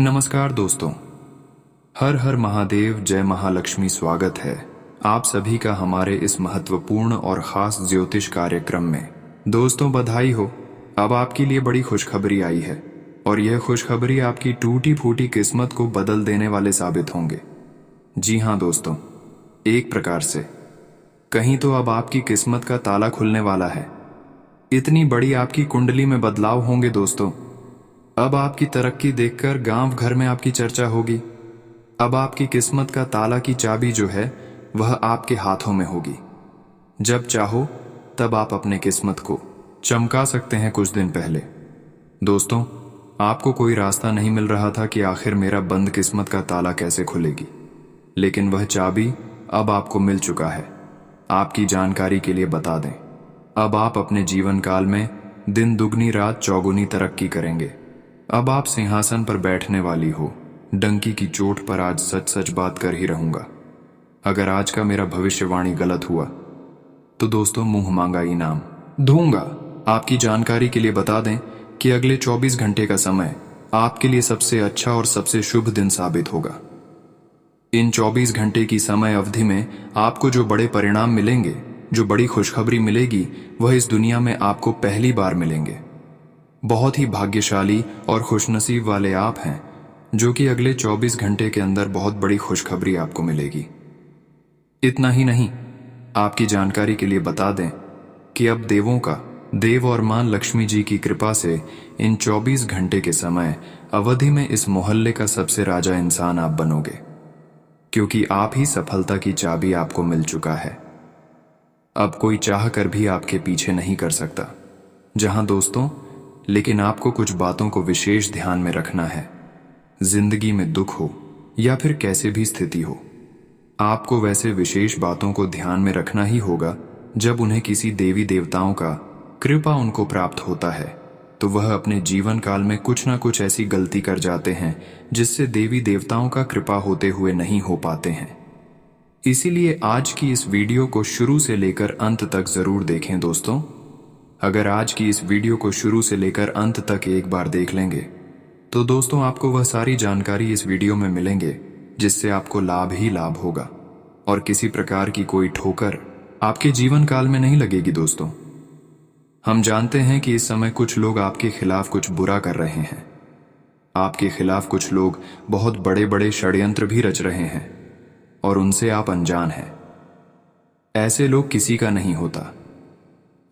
नमस्कार दोस्तों। हर हर महादेव, जय महालक्ष्मी। स्वागत है आप सभी का हमारे इस महत्वपूर्ण और ख़ास ज्योतिष कार्यक्रम में। दोस्तों बधाई हो, अब आपके लिए बड़ी खुशखबरी आई है और यह खुशखबरी आपकी टूटी फूटी किस्मत को बदल देने वाले साबित होंगे। जी हाँ दोस्तों, एक प्रकार से कहीं तो अब आपकी किस्मत का ताला खुलने वाला है। इतनी बड़ी आपकी कुंडली में बदलाव होंगे दोस्तों। अब आपकी तरक्की देखकर गांव घर में आपकी चर्चा होगी। अब आपकी किस्मत का ताला की चाबी जो है वह आपके हाथों में होगी। जब चाहो तब आप अपने किस्मत को चमका सकते हैं। कुछ दिन पहले दोस्तों आपको कोई रास्ता नहीं मिल रहा था कि आखिर मेरा बंद किस्मत का ताला कैसे खुलेगी, लेकिन वह चाबी अब आपको मिल चुका है। आपकी जानकारी के लिए बता दें, अब आप अपने जीवन काल में दिन दुगनी रात चौगुनी तरक्की करेंगे। अब आप सिंहासन पर बैठने वाली हो। डंकी की चोट पर आज सच सच बात कर ही रहूंगा। अगर आज का मेरा भविष्यवाणी गलत हुआ तो दोस्तों मुंह मांगा इनाम दूंगा। आपकी जानकारी के लिए बता दें कि अगले 24 घंटे का समय आपके लिए सबसे अच्छा और सबसे शुभ दिन साबित होगा। इन 24 घंटे की समय अवधि में आपको जो बड़े परिणाम मिलेंगे, जो बड़ी खुशखबरी मिलेगी, वह इस दुनिया में आपको पहली बार मिलेंगे। बहुत ही भाग्यशाली और खुशनसीब वाले आप हैं जो कि अगले 24 घंटे के अंदर बहुत बड़ी खुशखबरी आपको मिलेगी। इतना ही नहीं, आपकी जानकारी के लिए बता दें कि अब देवों का देव और मां लक्ष्मी जी की कृपा से इन 24 घंटे के समय अवधि में इस मोहल्ले का सबसे राजा इंसान आप बनोगे, क्योंकि आप ही सफलता की चाबी आपको मिल चुका है। अब कोई चाह कर भी आपके पीछे नहीं कर सकता। जहां दोस्तों, लेकिन आपको कुछ बातों को विशेष ध्यान में रखना है। जिंदगी में दुख हो या फिर कैसे भी स्थिति हो, आपको वैसे विशेष बातों को ध्यान में रखना ही होगा। जब उन्हें किसी देवी देवताओं का कृपा उनको प्राप्त होता है तो वह अपने जीवन काल में कुछ ना कुछ ऐसी गलती कर जाते हैं जिससे देवी देवताओं का कृपा होते हुए नहीं हो पाते हैं। इसीलिए आज की इस वीडियो को शुरू से लेकर अंत तक जरूर देखें दोस्तों। अगर आज की इस वीडियो को शुरू से लेकर अंत तक एक बार देख लेंगे तो दोस्तों आपको वह सारी जानकारी इस वीडियो में मिलेंगे जिससे आपको लाभ ही लाभ होगा और किसी प्रकार की कोई ठोकर आपके जीवन काल में नहीं लगेगी। दोस्तों हम जानते हैं कि इस समय कुछ लोग आपके खिलाफ कुछ बुरा कर रहे हैं। आपके खिलाफ कुछ लोग बहुत बड़े बड़े षड्यंत्र भी रच रहे हैं और उनसे आप अनजान हैं। ऐसे लोग किसी का नहीं होता,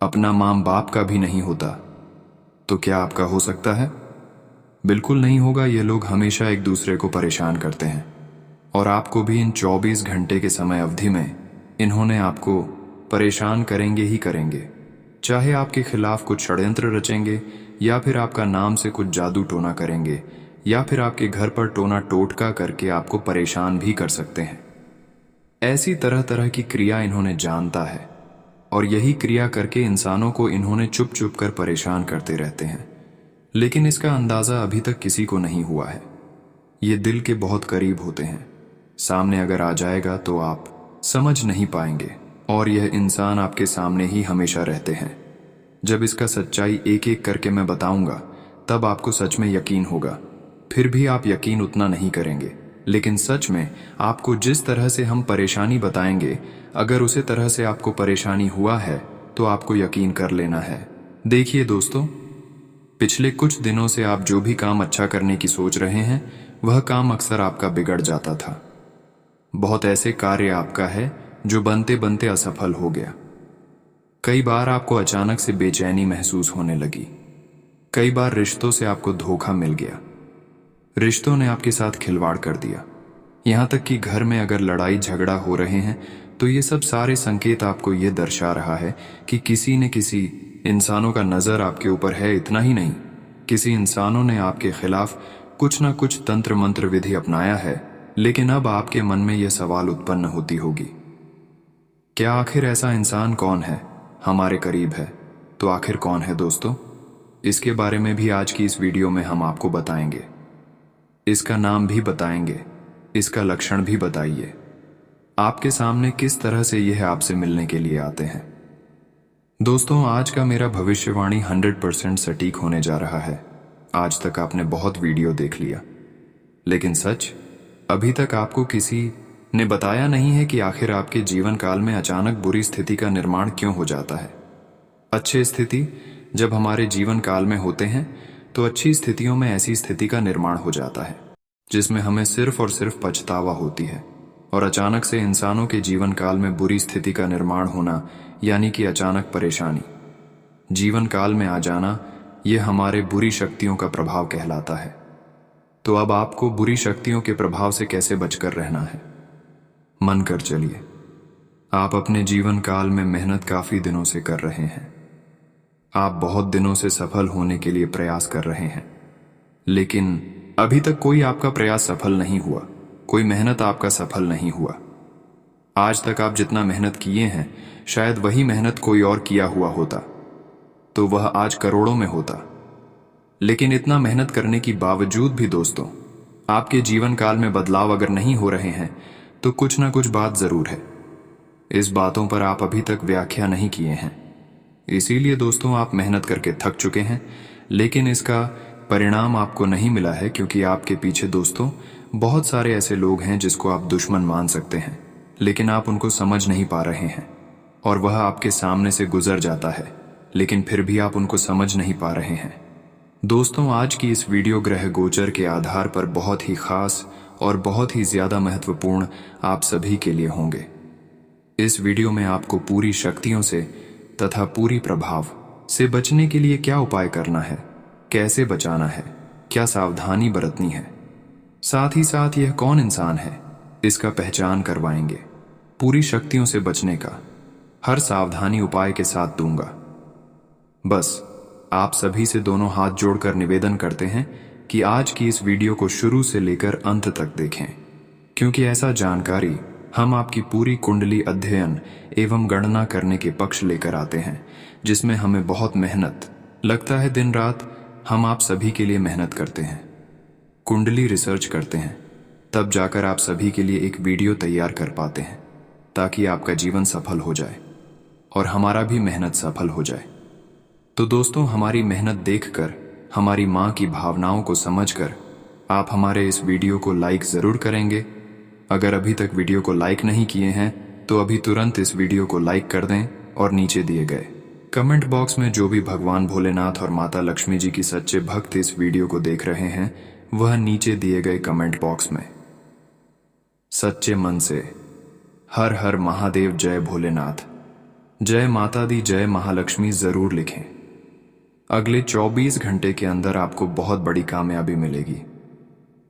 अपना माँ बाप का भी नहीं होता, तो क्या आपका हो सकता है? बिल्कुल नहीं होगा। ये लोग हमेशा एक दूसरे को परेशान करते हैं और आपको भी इन 24 घंटे के समय अवधि में इन्होंने आपको परेशान करेंगे ही करेंगे। चाहे आपके खिलाफ कुछ षड्यंत्र रचेंगे या फिर आपका नाम से कुछ जादू टोना करेंगे या फिर आपके घर पर टोना टोटका करके आपको परेशान भी कर सकते हैं। ऐसी तरह तरह की क्रिया इन्होंने जानता है और यही क्रिया करके इंसानों को इन्होंने चुप चुप कर परेशान करते रहते हैं, लेकिन इसका अंदाजा अभी तक किसी को नहीं हुआ है। ये दिल के बहुत करीब होते हैं। सामने अगर आ जाएगा तो आप समझ नहीं पाएंगे और यह इंसान आपके सामने ही हमेशा रहते हैं। जब इसका सच्चाई एक एक करके मैं बताऊंगा तब आपको सच में यकीन होगा। फिर भी आप यकीन उतना नहीं करेंगे, लेकिन सच में आपको जिस तरह से हम परेशानी बताएंगे, अगर उसी तरह से आपको परेशानी हुआ है तो आपको यकीन कर लेना है। देखिए दोस्तों, पिछले कुछ दिनों से आप जो भी काम अच्छा करने की सोच रहे हैं वह काम अक्सर आपका बिगड़ जाता था। बहुत ऐसे कार्य आपका है जो बनते बनते असफल हो गया। कई बार आपको अचानक से बेचैनी महसूस होने लगी। कई बार रिश्तों से आपको धोखा मिल गया। रिश्तों ने आपके साथ खिलवाड़ कर दिया। यहाँ तक कि घर में अगर लड़ाई झगड़ा हो रहे हैं तो ये सब सारे संकेत आपको ये दर्शा रहा है कि किसी न किसी इंसानों का नजर आपके ऊपर है। इतना ही नहीं, किसी इंसानों ने आपके खिलाफ कुछ ना कुछ तंत्र मंत्र विधि अपनाया है। लेकिन अब आपके मन में यह सवाल उत्पन्न होती होगी, क्या आखिर ऐसा इंसान कौन है? हमारे करीब है तो आखिर कौन है दोस्तों? इसके बारे में भी आज की इस वीडियो में हम आपको बताएंगे। इसका नाम भी बताएंगे, इसका लक्षण भी बताइए। आपके सामने किस तरह से यह आपसे मिलने के लिए आते हैं। दोस्तों आज का मेरा भविष्यवाणी 100% सटीक होने जा रहा है। आज तक आपने बहुत वीडियो देख लिया, लेकिन सच, अभी तक आपको किसी ने बताया नहीं है कि आखिर आपके जीवन काल में अचानक बुरी स्थिति का निर्माण क्यों हो जाता है। अच्छी स्थिति जब हमारे जीवन काल में होते हैं तो अच्छी स्थितियों में ऐसी स्थिति का निर्माण हो जाता है जिसमें हमें सिर्फ और सिर्फ पछतावा होती है। और अचानक से इंसानों के जीवन काल में बुरी स्थिति का निर्माण होना, यानी कि अचानक परेशानी जीवन काल में आ जाना, यह हमारे बुरी शक्तियों का प्रभाव कहलाता है। तो अब आपको बुरी शक्तियों के प्रभाव से कैसे बचकर रहना है? मन कर चलिए, आप अपने जीवन काल में मेहनत काफी दिनों से कर रहे हैं। आप बहुत दिनों से सफल होने के लिए प्रयास कर रहे हैं, लेकिन अभी तक कोई आपका प्रयास सफल नहीं हुआ, कोई मेहनत आपका सफल नहीं हुआ। आज तक आप जितना मेहनत किए हैं, शायद वही मेहनत कोई और किया हुआ होता तो वह आज करोड़ों में होता। लेकिन इतना मेहनत करने की बावजूद भी दोस्तों, आपके जीवन काल में बदलाव अगर नहीं हो रहे हैं तो कुछ ना कुछ बात जरूर है। इस बातों पर आप अभी तक व्याख्या नहीं किए हैं, इसीलिए दोस्तों आप मेहनत करके थक चुके हैं, लेकिन इसका परिणाम आपको नहीं मिला है, क्योंकि आपके पीछे दोस्तों बहुत सारे ऐसे लोग हैं जिसको आप दुश्मन मान सकते हैं, लेकिन आप उनको समझ नहीं पा रहे हैं। और वह आपके सामने से गुजर जाता है, लेकिन फिर भी आप उनको समझ नहीं पा रहे हैं। दोस्तों, आज की इस वीडियो ग्रह गोचर के आधार पर बहुत ही खास और बहुत ही ज्यादा महत्वपूर्ण आप सभी के लिए होंगे। इस वीडियो में आपको पूरी शक्तियों से तथा पूरी प्रभाव से बचने के लिए क्या उपाय करना है, कैसे बचाना है, क्या सावधानी बरतनी है, साथ ही साथ यह कौन इंसान है, इसका पहचान करवाएंगे। पूरी शक्तियों से बचने का हर सावधानी उपाय के साथ दूंगा। बस आप सभी से दोनों हाथ जोड़कर निवेदन करते हैं कि आज की इस वीडियो को शुरू से लेकर अंत तक देखें, क्योंकि ऐसा जानकारी हम आपकी पूरी कुंडली अध्ययन एवं गणना करने के पक्ष लेकर आते हैं, जिसमें हमें बहुत मेहनत लगता है। दिन रात हम आप सभी के लिए मेहनत करते हैं, कुंडली रिसर्च करते हैं, तब जाकर आप सभी के लिए एक वीडियो तैयार कर पाते हैं, ताकि आपका जीवन सफल हो जाए और हमारा भी मेहनत सफल हो जाए। तो दोस्तों, हमारी मेहनत देखकर, हमारी माँ की भावनाओं को समझकर आप हमारे इस वीडियो को लाइक जरूर करेंगे। अगर अभी तक वीडियो को लाइक नहीं किए हैं तो अभी तुरंत इस वीडियो को लाइक कर दें और नीचे दिए गए कमेंट बॉक्स में जो भी भगवान भोलेनाथ और माता लक्ष्मी जी की सच्चे भक्त इस वीडियो को देख रहे हैं, वह नीचे दिए गए कमेंट बॉक्स में सच्चे मन से हर हर महादेव, जय भोलेनाथ, जय माता दी, जय महालक्ष्मी जरूर लिखें। अगले 24 घंटे के अंदर आपको बहुत बड़ी कामयाबी मिलेगी,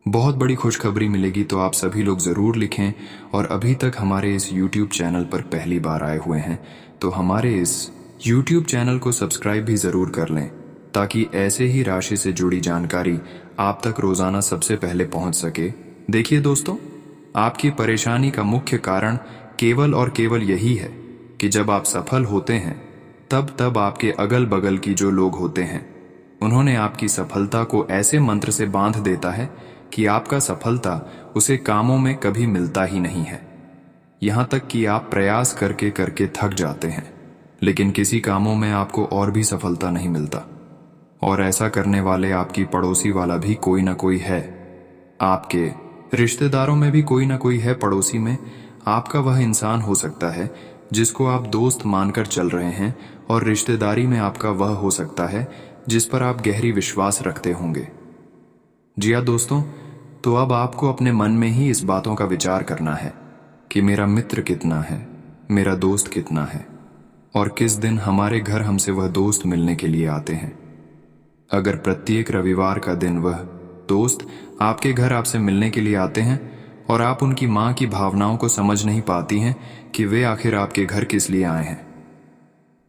बहुत बड़ी खुशखबरी मिलेगी। तो आप सभी लोग जरूर लिखें। और अभी तक हमारे इस YouTube चैनल पर पहली बार आए हुए हैं तो हमारे इस YouTube चैनल को सब्सक्राइब भी जरूर कर लें, ताकि ऐसे ही राशि से जुड़ी जानकारी आप तक रोजाना सबसे पहले पहुंच सके। देखिए दोस्तों, आपकी परेशानी का मुख्य कारण केवल और केवल यही है कि जब आप सफल होते हैं तब आपके अगल बगल की जो लोग होते हैं, उन्होंने आपकी सफलता को ऐसे मंत्र से बांध देता है कि आपका सफलता उसे कामों में कभी मिलता ही नहीं है। यहां तक कि आप प्रयास करके करके थक जाते हैं, लेकिन किसी कामों में आपको और भी सफलता नहीं मिलता। और ऐसा करने वाले आपकी पड़ोसी वाला भी कोई ना कोई है, आपके रिश्तेदारों में भी कोई ना कोई है। पड़ोसी में आपका वह इंसान हो सकता है जिसको आप दोस्त मानकर चल रहे हैं, और रिश्तेदारी में आपका वह हो सकता है जिस पर आप गहरी विश्वास रखते होंगे। जी हाँ दोस्तों, तो अब आपको अपने मन में ही इस बातों का विचार करना है कि मेरा मित्र कितना है, मेरा दोस्त कितना है, और किस दिन हमारे घर हमसे वह दोस्त मिलने के लिए आते हैं। अगर प्रत्येक रविवार का दिन वह दोस्त आपके घर आपसे मिलने के लिए आते हैं और आप उनकी माँ की भावनाओं को समझ नहीं पाती हैं कि वे आखिर आपके घर किस लिए आए हैं।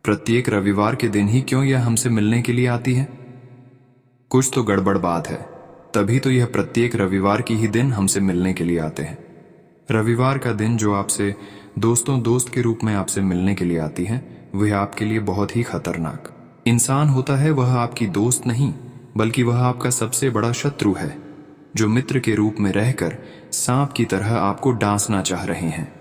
प्रत्येक रविवार के दिन ही क्यों यह हमसे मिलने के लिए आती है? कुछ तो गड़बड़ बात है, तभी तो यह प्रत्येक रविवार की ही दिन हमसे मिलने के लिए आते हैं। रविवार का दिन जो आपसे दोस्त के रूप में आपसे मिलने के लिए आती है, वह आपके लिए बहुत ही खतरनाक इंसान होता है। वह आपकी दोस्त नहीं, बल्कि वह आपका सबसे बड़ा शत्रु है, जो मित्र के रूप में रहकर सांप की तरह आपको डांसना चाह रहे हैं।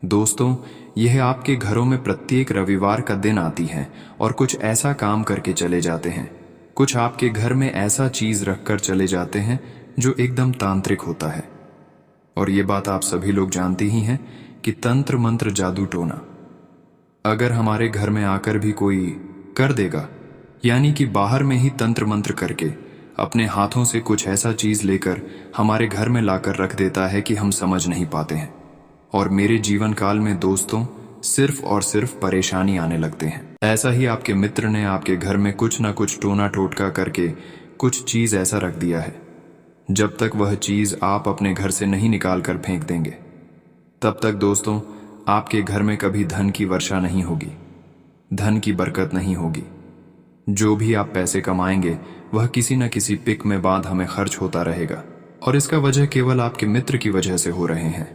दोस्तों, यह आपके घरों में प्रत्येक रविवार का दिन आती है और कुछ ऐसा काम करके चले जाते हैं, कुछ आपके घर में ऐसा चीज रखकर चले जाते हैं जो एकदम तांत्रिक होता है। और ये बात आप सभी लोग जानते ही हैं कि तंत्र मंत्र जादू टोना अगर हमारे घर में आकर भी कोई कर देगा, यानी कि बाहर में ही तंत्र मंत्र करके अपने हाथों से कुछ ऐसा चीज लेकर हमारे घर में लाकर रख देता है कि हम समझ नहीं पाते हैं। और मेरे जीवन काल में दोस्तों सिर्फ और सिर्फ परेशानी आने लगते हैं। ऐसा ही आपके मित्र ने आपके घर में कुछ ना कुछ टोना टोटका करके कुछ चीज ऐसा रख दिया है, जब तक वह चीज आप अपने घर से नहीं निकाल कर फेंक देंगे तब तक दोस्तों आपके घर में कभी धन की वर्षा नहीं होगी, धन की बरकत नहीं होगी। जो भी आप पैसे कमाएंगे वह किसी न किसी पिक में बाद हमें खर्च होता रहेगा, और इसका वजह केवल आपके मित्र की वजह से हो रहे हैं।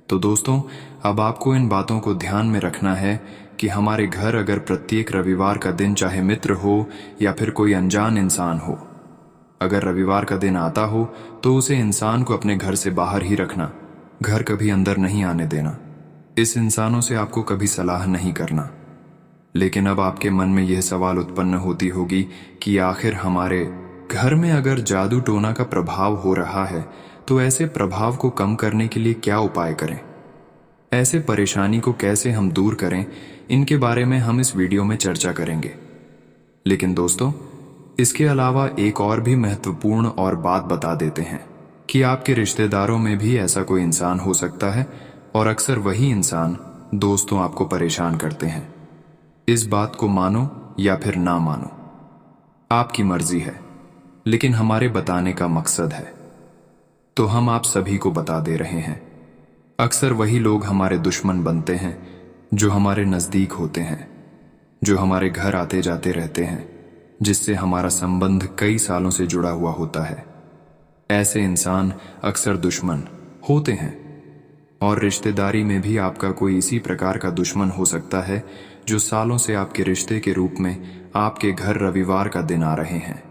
तो दोस्तों अब आपको इन बातों को ध्यान में रखना है कि हमारे घर अगर प्रत्येक रविवार का दिन, चाहे मित्र हो या फिर कोई अनजान इंसान हो, अगर रविवार का दिन आता हो तो उसे इंसान को अपने घर से बाहर ही रखना, घर कभी अंदर नहीं आने देना। इस इंसानों से आपको कभी सलाह नहीं करना। लेकिन अब आपके मन में यह सवाल उत्पन्न होती होगी कि आखिर हमारे घर में अगर जादू टोना का प्रभाव हो रहा है तो ऐसे प्रभाव को कम करने के लिए क्या उपाय करें, ऐसे परेशानी को कैसे हम दूर करें, इनके बारे में हम इस वीडियो में चर्चा करेंगे। लेकिन दोस्तों इसके अलावा एक और भी महत्वपूर्ण और बात बता देते हैं कि आपके रिश्तेदारों में भी ऐसा कोई इंसान हो सकता है, और अक्सर वही इंसान दोस्तों आपको परेशान करते हैं। इस बात को मानो या फिर ना मानो, आपकी मर्जी है, लेकिन हमारे बताने का मकसद है, तो हम आप सभी को बता दे रहे हैं। अक्सर वही लोग हमारे दुश्मन बनते हैं जो हमारे नज़दीक होते हैं, जो हमारे घर आते जाते रहते हैं, जिससे हमारा संबंध कई सालों से जुड़ा हुआ होता है। ऐसे इंसान अक्सर दुश्मन होते हैं, और रिश्तेदारी में भी आपका कोई इसी प्रकार का दुश्मन हो सकता है जो सालों से आपके रिश्ते के रूप में आपके घर रविवार का दिन आ रहे हैं।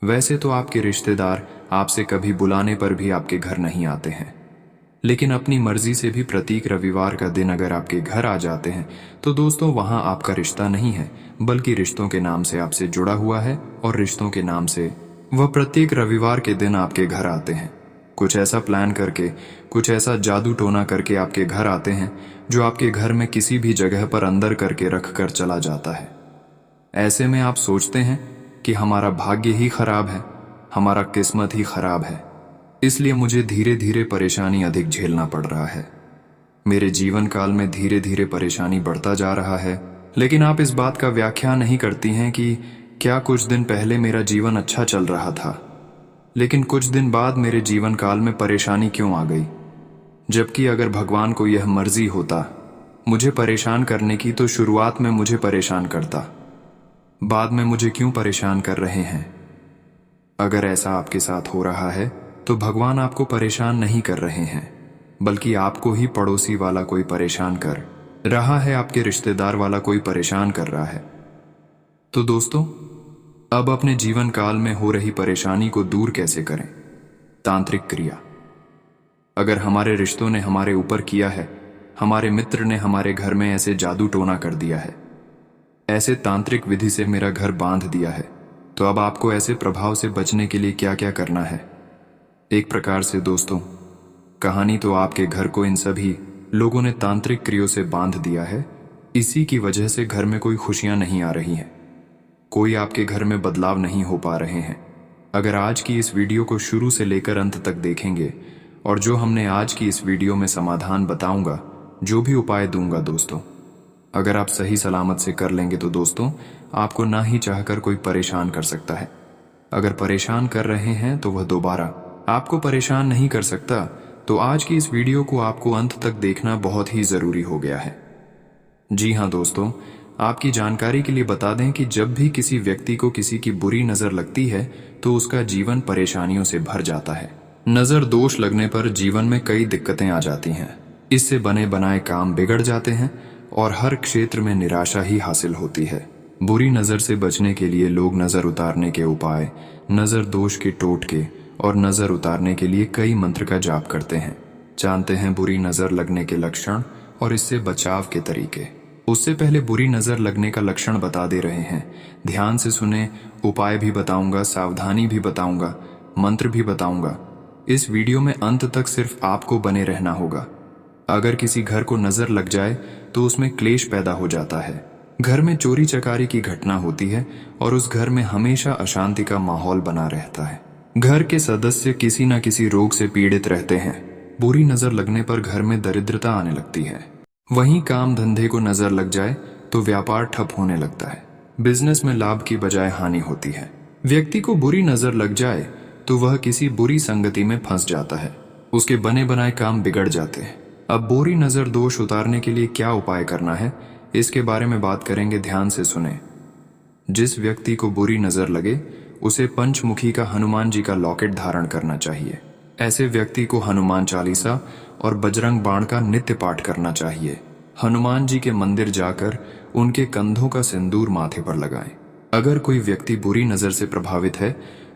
वैसे तो आपके रिश्तेदार आपसे कभी बुलाने पर भी आपके घर नहीं आते हैं, लेकिन अपनी मर्जी से भी प्रत्येक रविवार का दिन अगर आपके घर आ जाते हैं तो दोस्तों वहां आपका रिश्ता नहीं है, बल्कि रिश्तों के नाम से आपसे जुड़ा हुआ है, और रिश्तों के नाम से वह प्रत्येक रविवार के दिन आपके घर आते हैं। कुछ ऐसा प्लान करके, कुछ ऐसा जादू टोना करके आपके घर आते हैं जो आपके घर में किसी भी जगह पर अंदर करके रख कर चला जाता है। ऐसे में आप सोचते हैं कि हमारा भाग्य ही खराब है, हमारा किस्मत ही खराब है, इसलिए मुझे धीरे धीरे परेशानी अधिक झेलना पड़ रहा है, मेरे जीवन काल में धीरे धीरे परेशानी बढ़ता जा रहा है। लेकिन आप इस बात का व्याख्या नहीं करती हैं कि क्या कुछ दिन पहले मेरा जीवन अच्छा चल रहा था, लेकिन कुछ दिन बाद मेरे जीवन काल में परेशानी क्यों आ गई, जबकि अगर भगवान को यह मर्जी होता मुझे परेशान करने की तो शुरुआत में मुझे परेशान करता, बाद में मुझे क्यों परेशान कर रहे हैं। अगर ऐसा आपके साथ हो रहा है तो भगवान आपको परेशान नहीं कर रहे हैं, बल्कि आपको ही पड़ोसी वाला कोई परेशान कर रहा है, आपके रिश्तेदार वाला कोई परेशान कर रहा है। तो दोस्तों अब अपने जीवन काल में हो रही परेशानी को दूर कैसे करें? तांत्रिक क्रिया। अगर हमारे रिश्तों ने हमारे ऊपर किया है, हमारे मित्र ने हमारे घर में ऐसे जादू टोना कर दिया है, ऐसे तांत्रिक विधि से मेरा घर बांध दिया है, तो अब आपको ऐसे प्रभाव से बचने के लिए क्या क्या करना है? एक प्रकार से दोस्तों कहानी तो आपके घर को इन सभी लोगों ने तांत्रिक क्रियों से बांध दिया है। इसी की वजह से घर में कोई खुशियां नहीं आ रही हैं, कोई आपके घर में बदलाव नहीं हो पा रहे हैं। अगर आज की इस वीडियो को शुरू से लेकर अंत तक देखेंगे, और जो हमने आज की इस वीडियो में समाधान बताऊंगा, जो भी उपाय दूंगा दोस्तों, अगर आप सही सलामत से कर लेंगे तो दोस्तों आपको ना ही चाहकर कोई परेशान कर सकता है। अगर परेशान कर रहे हैं तो वह दोबारा आपको परेशान नहीं कर सकता। तो आज की इस वीडियो को आपको अंत तक देखना बहुत ही जरूरी हो गया है। जी हाँ दोस्तों, आपकी जानकारी के लिए बता दें कि जब भी किसी व्यक्ति को किसी की बुरी नजर लगती है तो उसका जीवन परेशानियों से भर जाता है। नजर दोष लगने पर जीवन में कई दिक्कतें आ जाती हैं, इससे बने बनाए काम बिगड़ जाते हैं और हर क्षेत्र में निराशा ही हासिल होती है। बुरी नजर से बचने के लिए लोग नजर उतारने के उपाय, नजर दोष के टोटके और नजर उतारने के लिए कई मंत्र का जाप करते हैं। जानते हैं बुरी नजर लगने के लक्षण और इससे बचाव के तरीके। उससे पहले बुरी नजर लगने का लक्षण बता दे रहे हैं, ध्यान से सुने। उपाय भी बताऊंगा, सावधानी भी बताऊंगा, मंत्र भी बताऊंगा। इस वीडियो में अंत तक सिर्फ आपको बने रहना होगा। अगर किसी घर को नजर लग जाए तो उसमें क्लेश पैदा हो जाता है। घर में चोरी चकारी की घटना होती है और उस घर में हमेशा अशांति का माहौल बना रहता है। घर के सदस्य किसी न किसी रोग से पीड़ित रहते हैं। बुरी नजर लगने पर घर में दरिद्रता आने लगती है। वहीं काम धंधे को नजर लग जाए तो व्यापार ठप होने लगता है। बिजनेस में लाभ की बजाय हानि होती है। व्यक्ति को बुरी नजर लग जाए तो वह किसी बुरी संगति में फंस जाता है। उसके बने बनाए काम बिगड़ जाते हैं। अब बुरी नजर दोष उतारने के लिए क्या उपाय करना है, इसके बारे में बात करेंगे, ध्यान से सुने। जिस व्यक्ति को बुरी नजर लगे उसे पंचमुखी का हनुमान जी का लॉकेट धारण करना चाहिए। ऐसे व्यक्ति को हनुमान चालीसा और बजरंग बाण का नित्य पाठ करना चाहिए। हनुमान जी के मंदिर जाकर उनके कंधों का सिंदूर माथे पर लगाएं। अगर कोई व्यक्ति बुरी नजर से प्रभावित है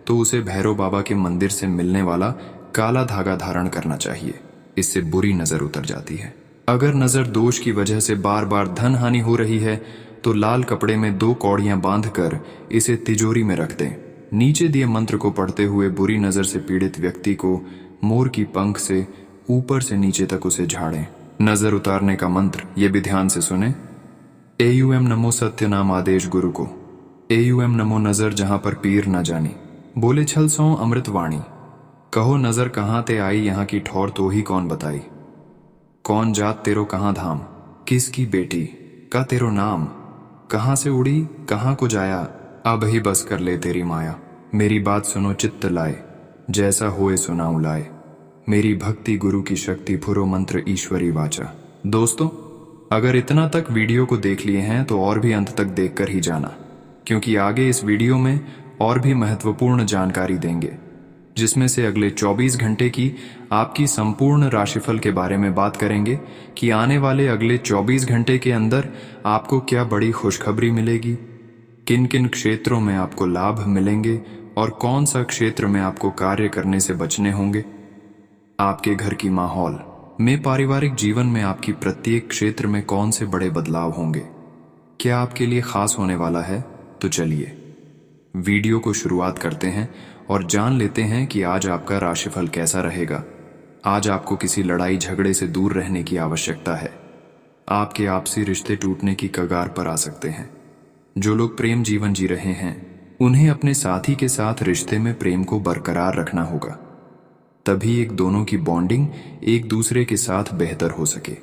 तो उसे भैरव बाबा के मंदिर से मिलने वाला काला धागा धारण करना चाहिए। इससे बुरी नजर उतर जाती है। अगर नजर दोष की वजह से बार बार धन हानि हो रही है तो लाल कपड़े में 2 कौड़ियां बांधकर इसे तिजोरी में रख दें। नीचे दिए मंत्र को पढ़ते हुए बुरी नजर से पीड़ित व्यक्ति को मोर की पंख से ऊपर से नीचे तक उसे झाड़ें। नजर उतारने का मंत्र ये भी ध्यान से सुने। एयूएम नमो सत्य नाम आदेश गुरु को। एयूएम नमो नजर जहां पर पीर न जानी। बोले छल सौ अमृत वाणी। कहो नजर कहाँ ते आई, यहाँ की ठौर तो ही कौन बताई। कौन जात तेरो कहाँ धाम, किसकी बेटी का तेरो नाम। कहाँ से उड़ी कहाँ को जाया, अब ही बस कर ले तेरी माया। मेरी बात सुनो चित्त लाए, जैसा होए सुनाऊं लाए। मेरी भक्ति गुरु की शक्ति, फुरो मंत्र ईश्वरी वाचा। दोस्तों, अगर इतना तक वीडियो को देख लिए हैं तो और भी अंत तक देखकर ही जाना, क्योंकि आगे इस वीडियो में और भी महत्वपूर्ण जानकारी देंगे, जिसमें से अगले 24 घंटे की आपकी संपूर्ण राशिफल के बारे में बात करेंगे कि आने वाले अगले 24 घंटे के अंदर आपको क्या बड़ी खुशखबरी मिलेगी, किन किन क्षेत्रों में आपको लाभ मिलेंगे और कौन सा क्षेत्र में आपको कार्य करने से बचने होंगे। आपके घर की माहौल में, पारिवारिक जीवन में आपकी प्रत्येक क्षेत्र में कौन से बड़े बदलाव होंगे, क्या आपके लिए खास होने वाला है। तो चलिए वीडियो को शुरुआत करते हैं और जान लेते हैं कि आज आपका राशिफल कैसा रहेगा। आज आपको किसी लड़ाई झगड़े से दूर रहने की आवश्यकता है। आपके आपसी रिश्ते टूटने की कगार पर आ सकते हैं। जो लोग प्रेम जीवन जी रहे हैं उन्हें अपने साथी के साथ रिश्ते में प्रेम को बरकरार रखना होगा, तभी एक दोनों की बॉन्डिंग एक दूसरे के साथ बेहतर हो सके।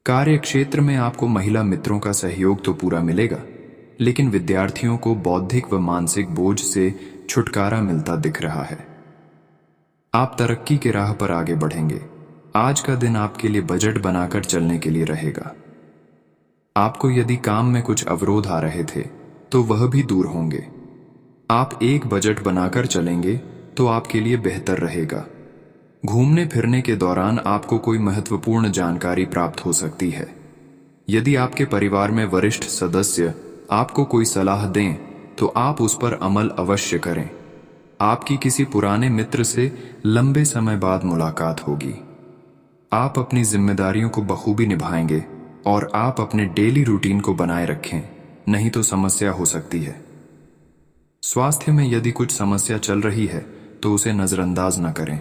कार्य क्षेत्र में आपको महिला मित्रों का सहयोग तो पूरा मिलेगा, लेकिन विद्यार्थियों को बौद्धिक व मानसिक बोझ से छुटकारा मिलता दिख रहा है। आप तरक्की के राह पर आगे बढ़ेंगे। आज का दिन आपके लिए बजट बनाकर चलने के लिए रहेगा। आपको यदि काम में कुछ अवरोध आ रहे थे तो वह भी दूर होंगे। आप एक बजट बनाकर चलेंगे तो आपके लिए बेहतर रहेगा। घूमने फिरने के दौरान आपको कोई महत्वपूर्ण जानकारी प्राप्त हो सकती है। यदि आपके परिवार में वरिष्ठ सदस्य आपको कोई सलाह दें तो आप उस पर अमल अवश्य करें। आपकी किसी पुराने मित्र से लंबे समय बाद मुलाकात होगी। आप अपनी जिम्मेदारियों को बखूबी निभाएंगे और आप अपने डेली रूटीन को बनाए रखें, नहीं तो समस्या हो सकती है। स्वास्थ्य में यदि कुछ समस्या चल रही है तो उसे नजरअंदाज न करें।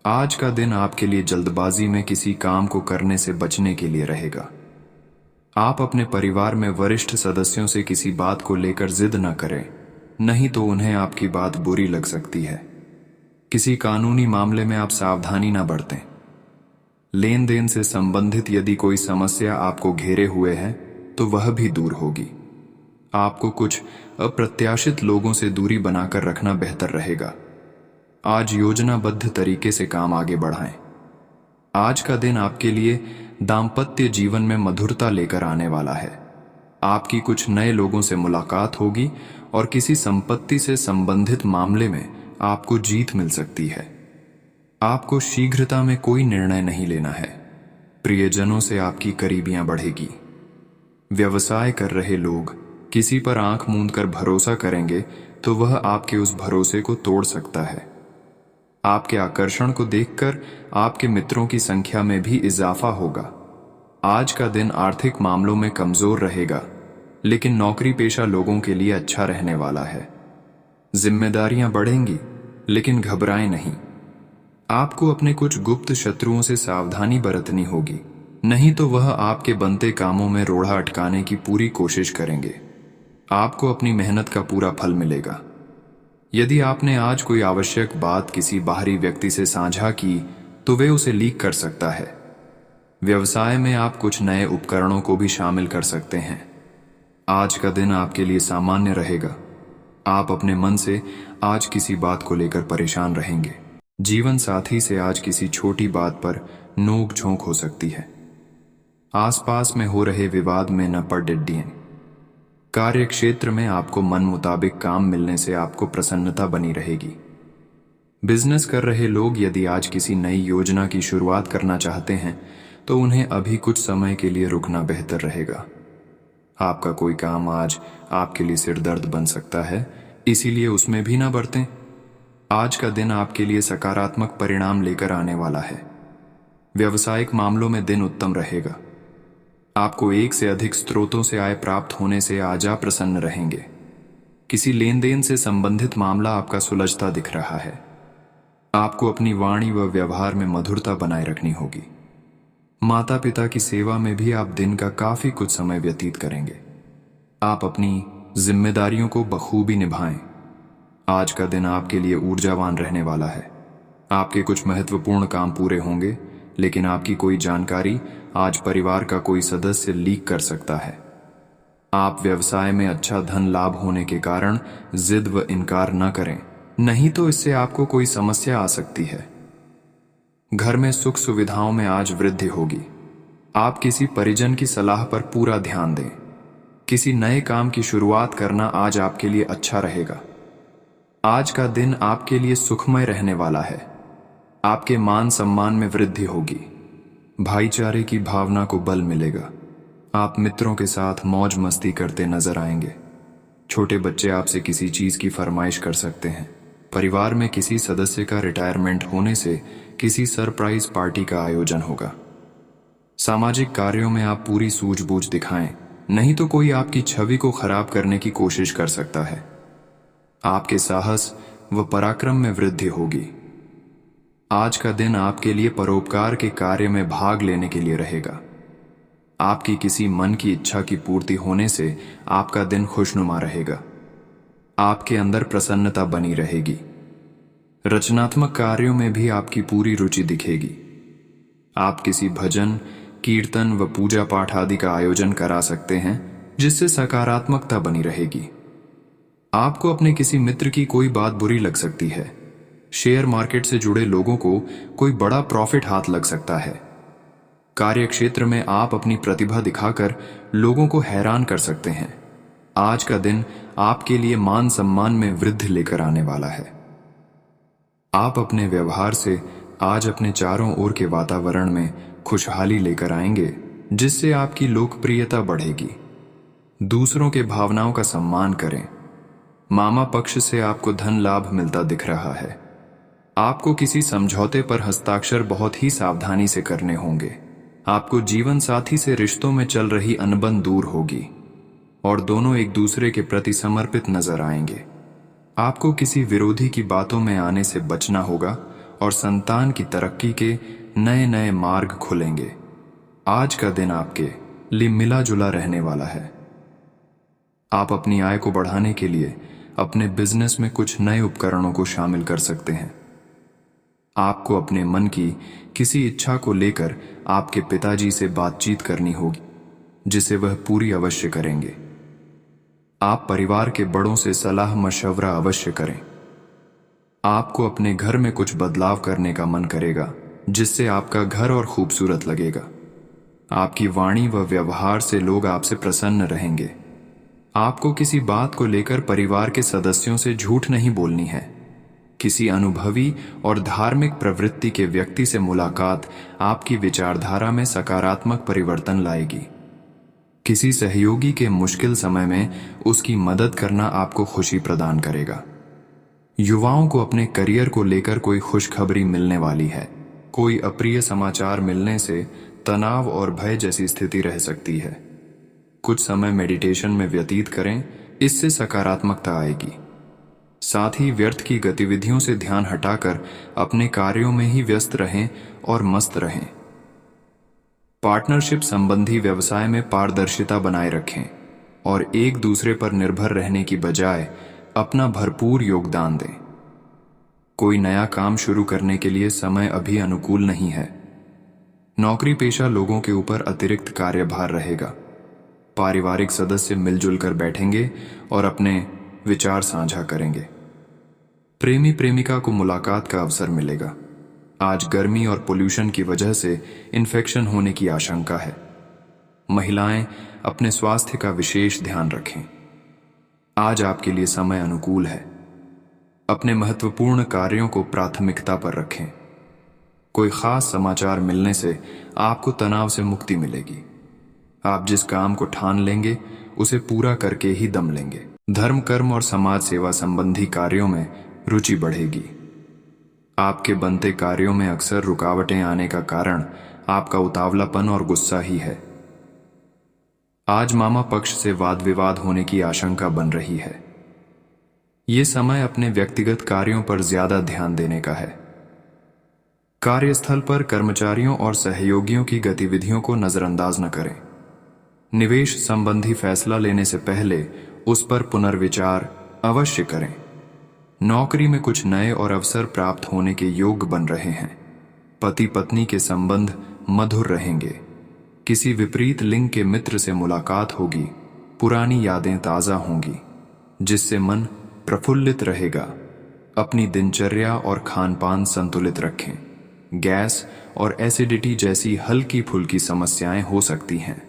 आज का दिन आपके लिए जल्दबाजी में किसी काम को करने से बचने के लिए रहेगा। आप अपने परिवार में वरिष्ठ सदस्यों से किसी बात को लेकर जिद न करें, नहीं तो उन्हें आपकी बात बुरी लग सकती है। किसी कानूनी मामले में आप सावधानी न बरतें। लेन देन से संबंधित यदि कोई समस्या आपको घेरे हुए है तो वह भी दूर होगी। आपको कुछ अप्रत्याशित लोगों से दूरी बनाकर रखना बेहतर रहेगा। आज योजनाबद्ध तरीके से काम आगे बढ़ाएं। आज का दिन आपके लिए दाम्पत्य जीवन में मधुरता लेकर आने वाला है। आपकी कुछ नए लोगों से मुलाकात होगी और किसी संपत्ति से संबंधित मामले में आपको जीत मिल सकती है। आपको शीघ्रता में कोई निर्णय नहीं लेना है। प्रियजनों से आपकी करीबियां बढ़ेगी। व्यवसाय कर रहे लोग किसी पर आंख मूंद कर भरोसा करेंगे तो वह आपके उस भरोसे को तोड़ सकता है। आपके आकर्षण को देखकर आपके मित्रों की संख्या में भी इजाफा होगा। आज का दिन आर्थिक मामलों में कमजोर रहेगा, लेकिन नौकरी पेशा लोगों के लिए अच्छा रहने वाला है। जिम्मेदारियां बढ़ेंगी लेकिन घबराएं नहीं। आपको अपने कुछ गुप्त शत्रुओं से सावधानी बरतनी होगी, नहीं तो वह आपके बनते कामों में रोड़ा अटकाने की पूरी कोशिश करेंगे। आपको अपनी मेहनत का पूरा फल मिलेगा। यदि आपने आज कोई आवश्यक बात किसी बाहरी व्यक्ति से साझा की तो वे उसे लीक कर सकता है। व्यवसाय में आप कुछ नए उपकरणों को भी शामिल कर सकते हैं। आज का दिन आपके लिए सामान्य रहेगा। आप अपने मन से आज किसी बात को लेकर परेशान रहेंगे। जीवन साथी से आज किसी छोटी बात पर नोक झोंक हो सकती है। आसपास में हो रहे विवाद में न पड़ डिड्डियां। कार्य क्षेत्र में आपको मन मुताबिक काम मिलने से आपको प्रसन्नता बनी रहेगी। बिजनेस कर रहे लोग यदि आज किसी नई योजना की शुरुआत करना चाहते हैं तो उन्हें अभी कुछ समय के लिए रुकना बेहतर रहेगा। आपका कोई काम आज आपके लिए सिरदर्द बन सकता है, इसीलिए उसमें भी ना बरतें। आज का दिन आपके लिए सकारात्मक परिणाम लेकर आने वाला है। व्यावसायिक मामलों में दिन उत्तम रहेगा। आपको एक से अधिक स्रोतों से आय प्राप्त होने से आज आप प्रसन्न रहेंगे। किसी लेन देन से संबंधित मामला आपका सुलझता दिख रहा है। आपको अपनी वाणी व व्यवहार में मधुरता बनाए रखनी होगी। माता पिता की सेवा में भी आप दिन का काफी कुछ समय व्यतीत करेंगे। आप अपनी जिम्मेदारियों को बखूबी निभाएं। आज का दिन आपके लिए ऊर्जावान रहने वाला है। आपके कुछ महत्वपूर्ण काम पूरे होंगे, लेकिन आपकी कोई जानकारी आज परिवार का कोई सदस्य लीक कर सकता है। आप व्यवसाय में अच्छा धन लाभ होने के कारण जिद व इनकार न करें, नहीं तो इससे आपको कोई समस्या आ सकती है। घर में सुख सुविधाओं में आज वृद्धि होगी। आप किसी परिजन की सलाह पर पूरा ध्यान दें। किसी नए काम की शुरुआत करना आज आपके लिए अच्छा रहेगा। आज का दिन आपके लिए सुखमय रहने वाला है। आपके मान सम्मान में वृद्धि होगी। भाईचारे की भावना को बल मिलेगा। आप मित्रों के साथ मौज मस्ती करते नजर आएंगे। छोटे बच्चे आपसे किसी चीज की फरमाइश कर सकते हैं। परिवार में किसी सदस्य का रिटायरमेंट होने से किसी सरप्राइज पार्टी का आयोजन होगा। सामाजिक कार्यों में आप पूरी सूझबूझ दिखाएं, नहीं तो कोई आपकी छवि को खराब करने की कोशिश कर सकता है। आपके साहस व पराक्रम में वृद्धि होगी। आज का दिन आपके लिए परोपकार के कार्य में भाग लेने के लिए रहेगा। आपकी किसी मन की इच्छा की पूर्ति होने से आपका दिन खुशनुमा रहेगा। आपके अंदर प्रसन्नता बनी रहेगी। रचनात्मक कार्यों में भी आपकी पूरी रुचि दिखेगी। आप किसी भजन, कीर्तन व पूजा पाठ आदि का आयोजन करा सकते हैं, जिससे सकारात्मकता बनी रहेगी। आपको अपने किसी मित्र की कोई बात बुरी लग सकती है। शेयर मार्केट से जुड़े लोगों को कोई बड़ा प्रॉफिट हाथ लग सकता है। कार्य क्षेत्र में आप अपनी प्रतिभा दिखाकर लोगों को हैरान कर सकते हैं। आज का दिन आपके लिए मान सम्मान में वृद्धि लेकर आने वाला है। आप अपने व्यवहार से आज अपने चारों ओर के वातावरण में खुशहाली लेकर आएंगे, जिससे आपकी लोकप्रियता बढ़ेगी। दूसरों के भावनाओं का सम्मान करें। मामा पक्ष से आपको धन लाभ मिलता दिख रहा है। आपको किसी समझौते पर हस्ताक्षर बहुत ही सावधानी से करने होंगे। आपको जीवन साथी से रिश्तों में चल रही अनबन दूर होगी और दोनों एक दूसरे के प्रति समर्पित नजर आएंगे। आपको किसी विरोधी की बातों में आने से बचना होगा और संतान की तरक्की के नए नए मार्ग खुलेंगे। आज का दिन आपके लिए मिला जुला रहने वाला है। आप अपनी आय को बढ़ाने के लिए अपने बिजनेस में कुछ नए उपकरणों को शामिल कर सकते हैं। आपको अपने मन की किसी इच्छा को लेकर आपके पिताजी से बातचीत करनी होगी, जिसे वह पूरी अवश्य करेंगे। आप परिवार के बड़ों से सलाह मशवरा अवश्य करें। आपको अपने घर में कुछ बदलाव करने का मन करेगा, जिससे आपका घर और खूबसूरत लगेगा। आपकी वाणी व व्यवहार से लोग आपसे प्रसन्न रहेंगे। आपको किसी बात को लेकर परिवार के सदस्यों से झूठ नहीं बोलनी है। किसी अनुभवी और धार्मिक प्रवृत्ति के व्यक्ति से मुलाकात आपकी विचारधारा में सकारात्मक परिवर्तन लाएगी। किसी सहयोगी के मुश्किल समय में उसकी मदद करना आपको खुशी प्रदान करेगा। युवाओं को अपने करियर को लेकर कोई खुशखबरी मिलने वाली है। कोई अप्रिय समाचार मिलने से तनाव और भय जैसी स्थिति रह सकती है। कुछ समय मेडिटेशन में व्यतीत करें, इससे सकारात्मकता आएगी। साथ ही व्यर्थ की गतिविधियों से ध्यान हटाकर अपने कार्यों में ही व्यस्त रहें और मस्त रहें। पार्टनरशिप संबंधी व्यवसाय में पारदर्शिता बनाए रखें और एक दूसरे पर निर्भर रहने की बजाय अपना भरपूर योगदान दें। कोई नया काम शुरू करने के लिए समय अभी अनुकूल नहीं है। नौकरी पेशा लोगों के ऊपर अतिरिक्त कार्यभार रहेगा। पारिवारिक सदस्य मिलजुल कर बैठेंगे और अपने विचार साझा करेंगे। प्रेमी प्रेमिका को मुलाकात का अवसर मिलेगा। आज गर्मी और पोल्यूशन की वजह से इन्फेक्शन होने की आशंका है। महिलाएं अपने स्वास्थ्य का विशेष ध्यान रखें। आज आपके लिए समय अनुकूल है। अपने महत्वपूर्ण कार्यों को प्राथमिकता पर रखें। कोई खास समाचार मिलने से आपको तनाव से मुक्ति मिलेगी। आप जिस काम को ठान लेंगे उसे पूरा करके ही दम लेंगे। धर्म कर्म और समाज सेवा संबंधी कार्यों में रुचि बढ़ेगी। आपके बनते कार्यों में अक्सर रुकावटें आने का कारण आपका उतावलापन और गुस्सा ही है। आज मामा पक्ष से वाद विवाद होने की आशंका बन रही है। ये समय अपने व्यक्तिगत कार्यों पर ज्यादा ध्यान देने का है। कार्यस्थल पर कर्मचारियों और सहयोगियों की गतिविधियों को नजरअंदाज न करें। निवेश संबंधी फैसला लेने से पहले उस पर पुनर्विचार अवश्य करें। नौकरी में कुछ नए और अवसर प्राप्त होने के योग बन रहे हैं। पति पत्नी के संबंध मधुर रहेंगे। किसी विपरीत लिंग के मित्र से मुलाकात होगी। पुरानी यादें ताज़ा होंगी, जिससे मन प्रफुल्लित रहेगा। अपनी दिनचर्या और खान पान संतुलित रखें। गैस और एसिडिटी जैसी हल्की फुल्की समस्याएं हो सकती हैं।